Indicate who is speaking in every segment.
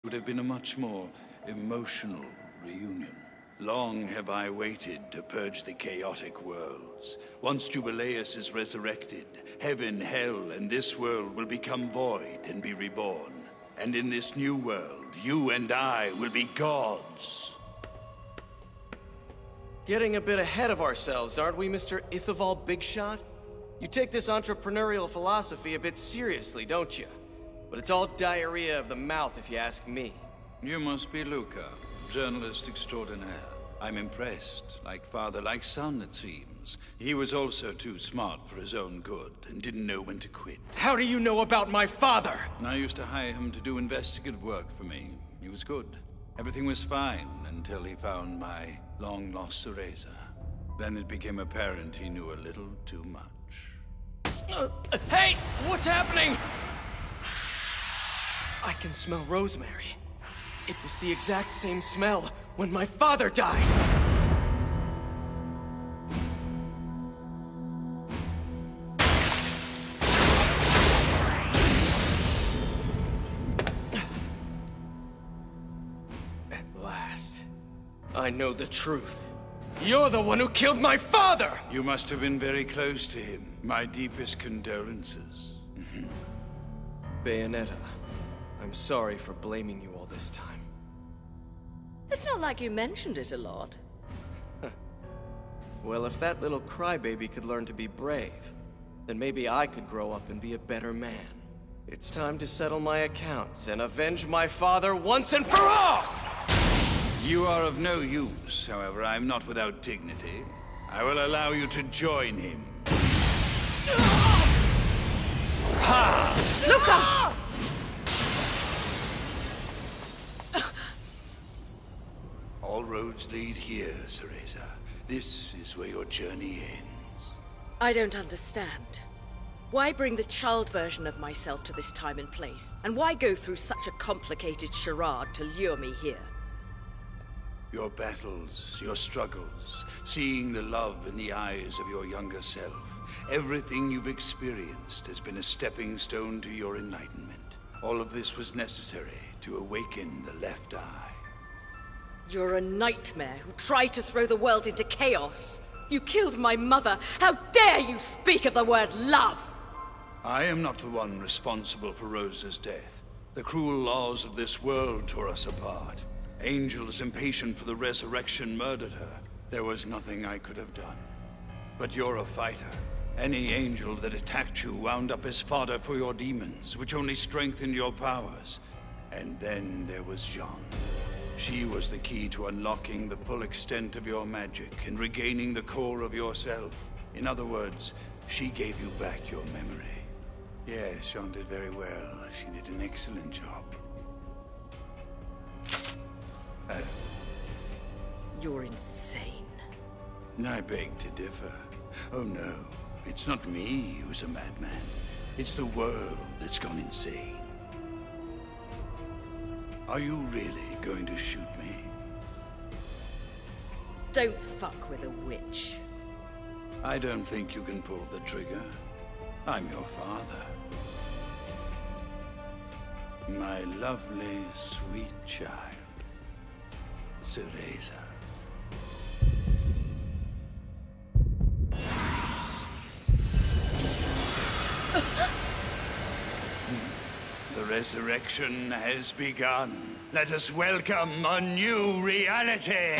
Speaker 1: would have been a much more emotional reunion. Long have I waited to purge the chaotic worlds. Once Jubileus is resurrected, heaven, hell, and this world will become void and be reborn. And in this new world, you and I will be gods.
Speaker 2: Getting a bit ahead of ourselves, aren't we, Mr. Ithavoll Bigshot? You take this entrepreneurial philosophy a bit seriously, don't you? But it's all diarrhea of the mouth, if you ask me.
Speaker 1: You must be Luca, journalist extraordinaire. I'm impressed. Like father, like son, it seems. He was also too smart for his own good and didn't know when to quit.
Speaker 2: How do you know about my father?
Speaker 1: I used to hire him to do investigative work for me. He was good. Everything was fine until he found my long-lost Cereza. Then it became apparent he knew a little too much.
Speaker 2: Hey! What's happening? I can smell rosemary. It was the exact same smell when my father died! At last, I know the truth. You're the one who killed my father!
Speaker 1: You must have been very close to him. My deepest condolences.
Speaker 2: Bayonetta, I'm sorry for blaming you all this time.
Speaker 3: It's not like you mentioned it a lot.
Speaker 2: Well, if that little crybaby could learn to be brave, then maybe I could grow up and be a better man. It's time to settle my accounts and avenge my father once and for all!
Speaker 1: You are of no use, however. I'm not without dignity. I will allow you to join him. Ha!
Speaker 3: Luca!
Speaker 1: All roads lead here, Cereza. This is where your journey ends.
Speaker 3: I don't understand. Why bring the child version of myself to this time and place? And why go through such a complicated charade to lure me here?
Speaker 1: Your battles, your struggles, seeing the love in the eyes of your younger self. Everything you've experienced has been a stepping stone to your enlightenment. All of this was necessary to awaken the left eye.
Speaker 3: You're a nightmare who tried to throw the world into chaos. You killed my mother. How dare you speak of the word love?
Speaker 1: I am not the one responsible for Rosa's death. The cruel laws of this world tore us apart. Angels impatient for the resurrection murdered her. There was nothing I could have done. But you're a fighter. Any angel that attacked you wound up as fodder for your demons, which only strengthened your powers. And then there was Jeanne. She was the key to unlocking the full extent of your magic and regaining the core of yourself. In other words, she gave you back your memory. Yes, Jeanne did very well. She did an excellent job.
Speaker 3: You're insane.
Speaker 1: I beg to differ. Oh no, it's not me who's a madman. It's the world that's gone insane. Are you really going to shoot me?
Speaker 3: Don't fuck with a witch.
Speaker 1: I don't think you can pull the trigger. I'm your father. My lovely, sweet child, Cereza. The resurrection has begun. Let us welcome a new reality!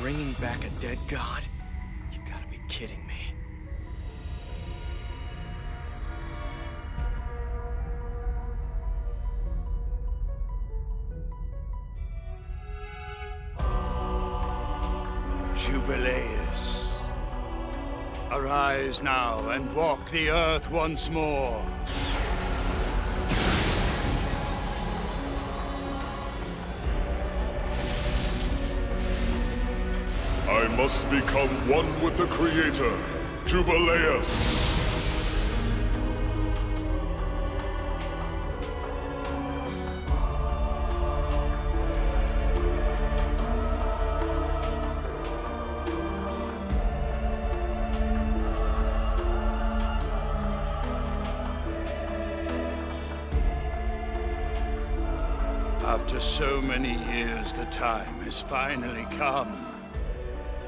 Speaker 2: Bringing back a dead god? You gotta be kidding me.
Speaker 1: Jubileus. Arise now and walk the earth once more.
Speaker 4: I must become one with the Creator, Jubileus.
Speaker 1: After so many years, the time has finally come.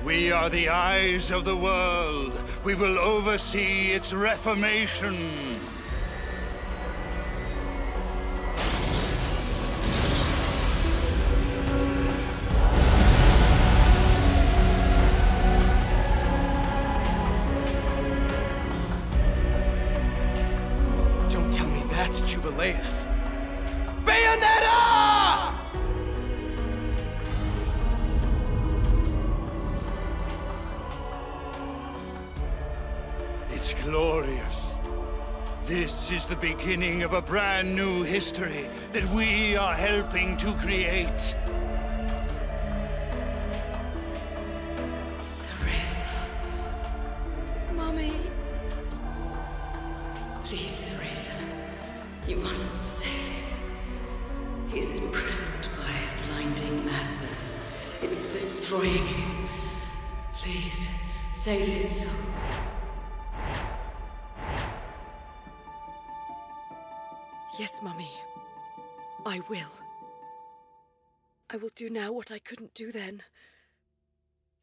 Speaker 1: We are the eyes of the world. We will oversee its reformation.
Speaker 2: Don't tell me that's Jubileus. Bayonetta!
Speaker 1: It's glorious. This is the beginning of a brand new history that we are helping to create.
Speaker 3: Cereza. Mommy. Please, Cereza. You must save him. He's imprisoned by a blinding madness. It's destroying him. Please, save his soul. Yes, Mummy. I will. I will do now what I couldn't do then.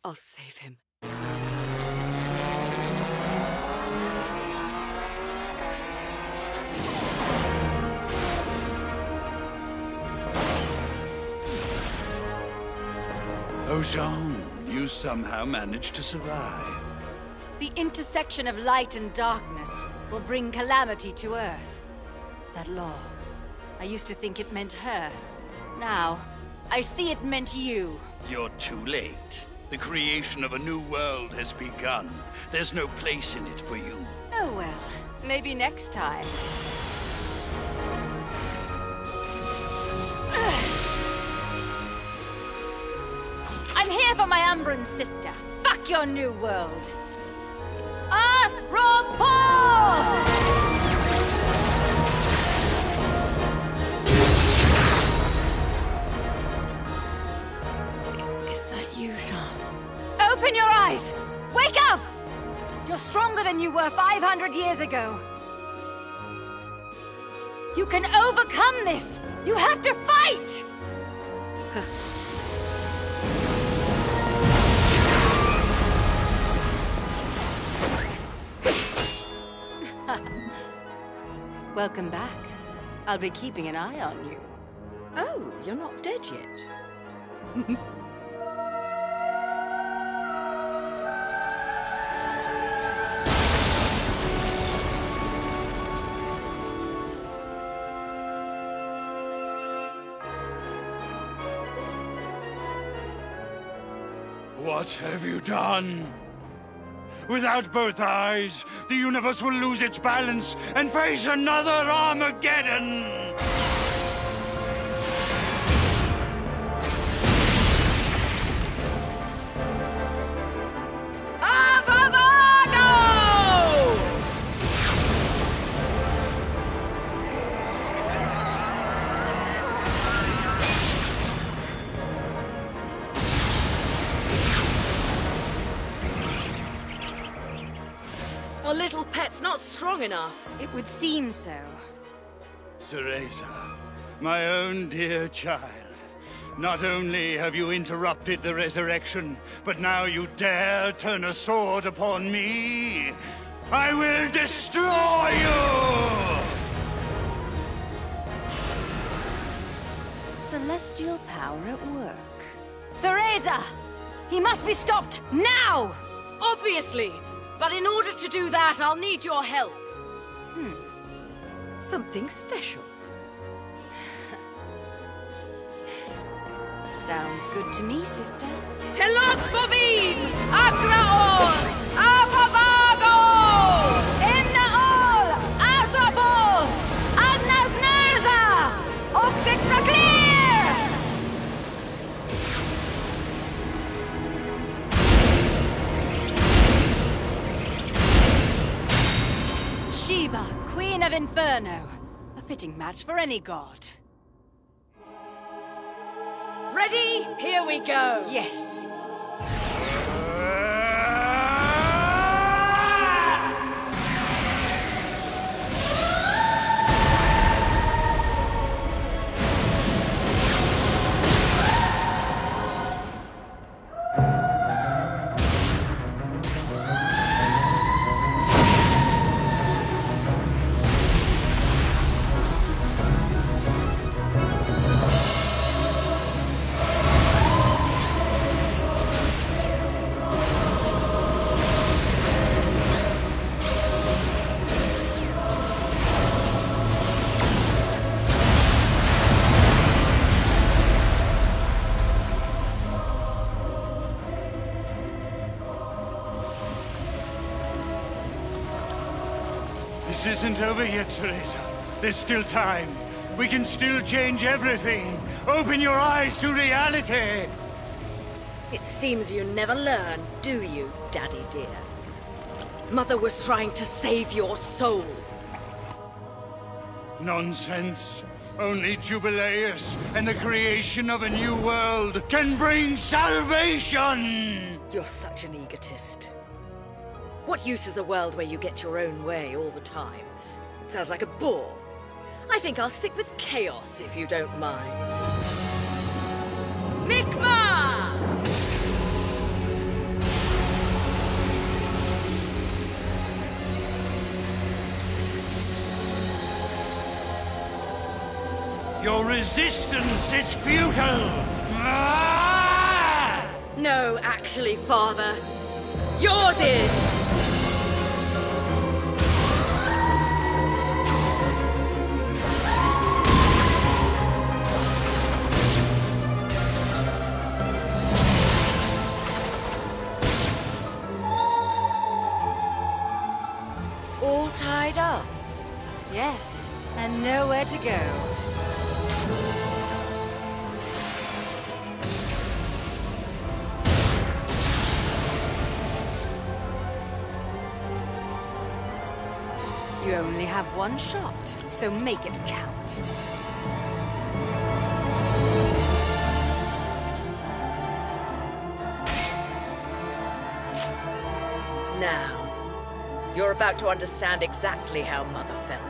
Speaker 3: I'll save him.
Speaker 1: Oh, Jean, you somehow managed to survive.
Speaker 5: The intersection of light and darkness will bring calamity to Earth. That law, I used to think it meant her. Now, I see it meant you.
Speaker 1: You're too late. The creation of a new world has begun. There's no place in it for you.
Speaker 5: Oh well, maybe next time. I'm here for my Umbran sister. Fuck your new world. Arthropos! Open your eyes! Wake up! You're stronger than you were 500 years ago. You can overcome this! You have to fight! Welcome back. I'll be keeping an eye on you.
Speaker 3: Oh, you're not dead yet.
Speaker 1: What have you done? Without both eyes, the universe will lose its balance and face another Armageddon!
Speaker 3: Our little pet's not strong enough.
Speaker 5: It would seem so.
Speaker 1: Cereza, my own dear child. Not only have you interrupted the resurrection, but now you dare turn a sword upon me. I will destroy you!
Speaker 5: Celestial power at work. Cereza! He must be stopped now!
Speaker 3: Obviously! But in order to do that, I'll need your help. Something special.
Speaker 5: Sounds good to me, sister.
Speaker 3: Telok Bovim!
Speaker 5: Sheba, Queen of Inferno. A fitting match for any god.
Speaker 3: Ready? Here we go!
Speaker 5: Yes.
Speaker 1: This isn't over yet, Cereza. There's still time. We can still change everything. Open your eyes to reality.
Speaker 3: It seems you never learn, do you, Daddy dear? Mother was trying to save your soul.
Speaker 1: Nonsense. Only Jubileus and the creation of a new world can bring salvation!
Speaker 3: You're such an egotist. What use is a world where you get your own way all the time? It sounds like a bore. I think I'll stick with chaos, if you don't mind. Mikma!
Speaker 1: Your resistance is futile! Ah!
Speaker 3: No, actually, Father. Yours is! All tied up?
Speaker 5: Yes, and nowhere to go. You only have one shot, so make it count.
Speaker 3: Now, you're about to understand exactly how Mother felt.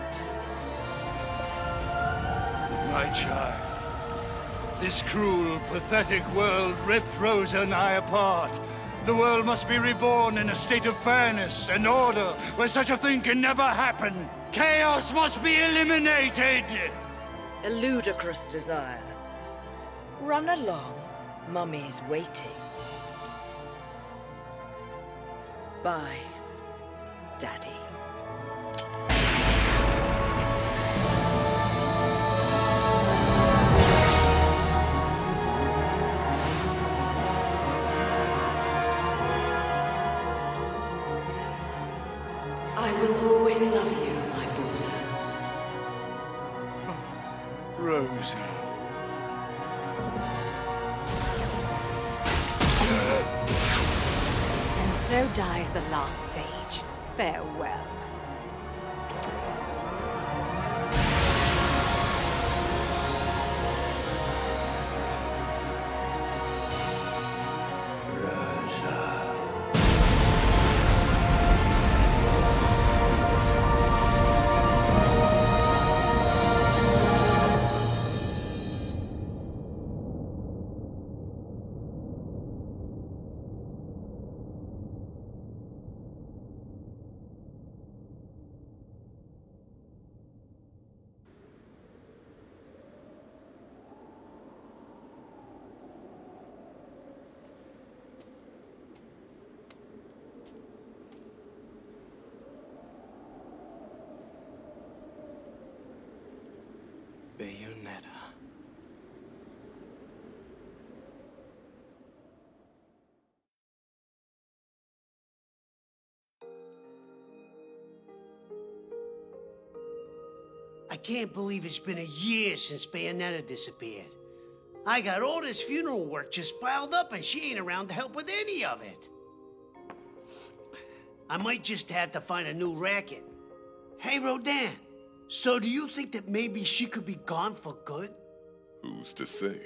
Speaker 1: My child, this cruel, pathetic world ripped Rosa and I apart. The world must be reborn in a state of fairness and order where such a thing can never happen. Chaos must be eliminated!
Speaker 3: A ludicrous desire. Run along. Mummy's waiting. Bye, Daddy. I will always love you, my Baldur.
Speaker 1: Rosa.
Speaker 5: And so dies the last sage. Farewell.
Speaker 2: Bayonetta.
Speaker 6: I can't believe it's been a year since Bayonetta disappeared. I got all this funeral work just piled up and she ain't around to help with any of it. I might just have to find a new racket. Hey, Rodan. So do you think that maybe she could be gone for good?
Speaker 4: Who's to say?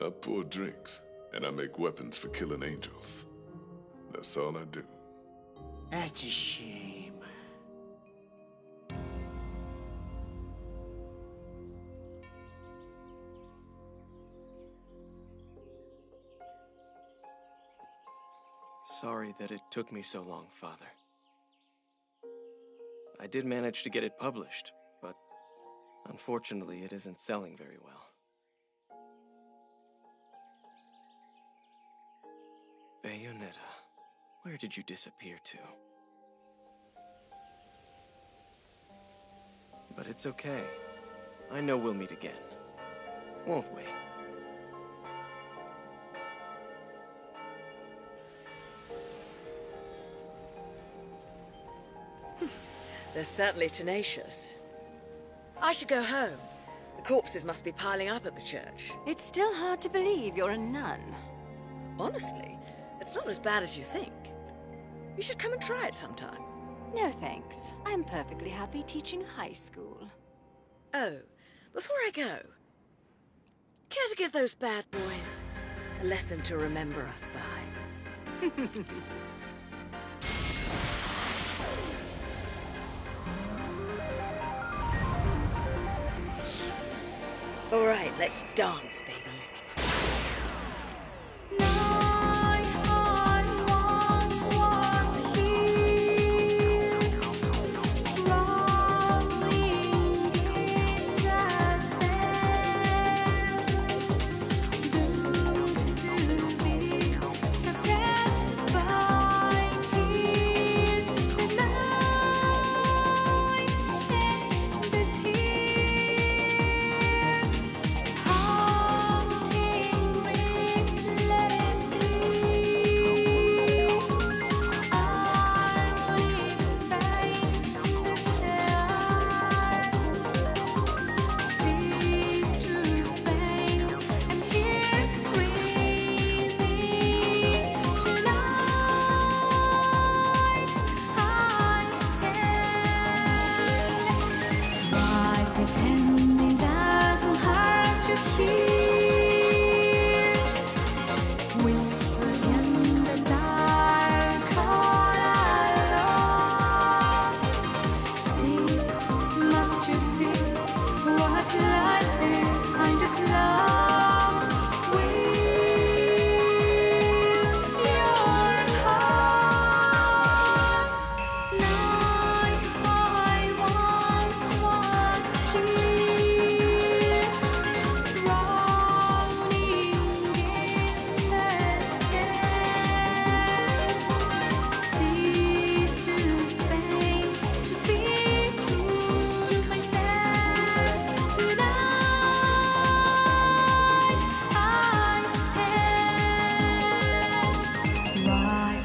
Speaker 4: I pour drinks, and I make weapons for killing angels. That's all I do.
Speaker 6: That's a shame.
Speaker 2: Sorry that it took me so long, Father. I did manage to get it published, but unfortunately it isn't selling very well. Bayonetta, where did you disappear to? But it's okay. I know we'll meet again. Won't we?
Speaker 3: They're certainly tenacious. I should go home. The corpses must be piling up at the church.
Speaker 5: It's still hard to believe you're a nun.
Speaker 3: Honestly, it's not as bad as you think. You should come and try it sometime.
Speaker 5: No thanks. I'm perfectly happy teaching high school.
Speaker 3: Oh, before I go, care to give those bad boys a lesson to remember us by? All right, let's dance, baby.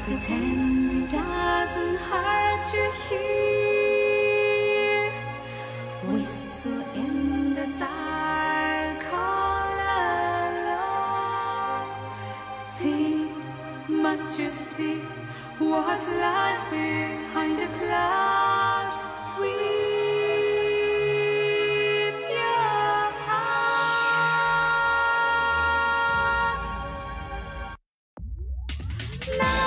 Speaker 7: Pretend it doesn't hurt to hear. Whistle in the dark all alone. See, must you see what lies behind the cloud? With your heart. Now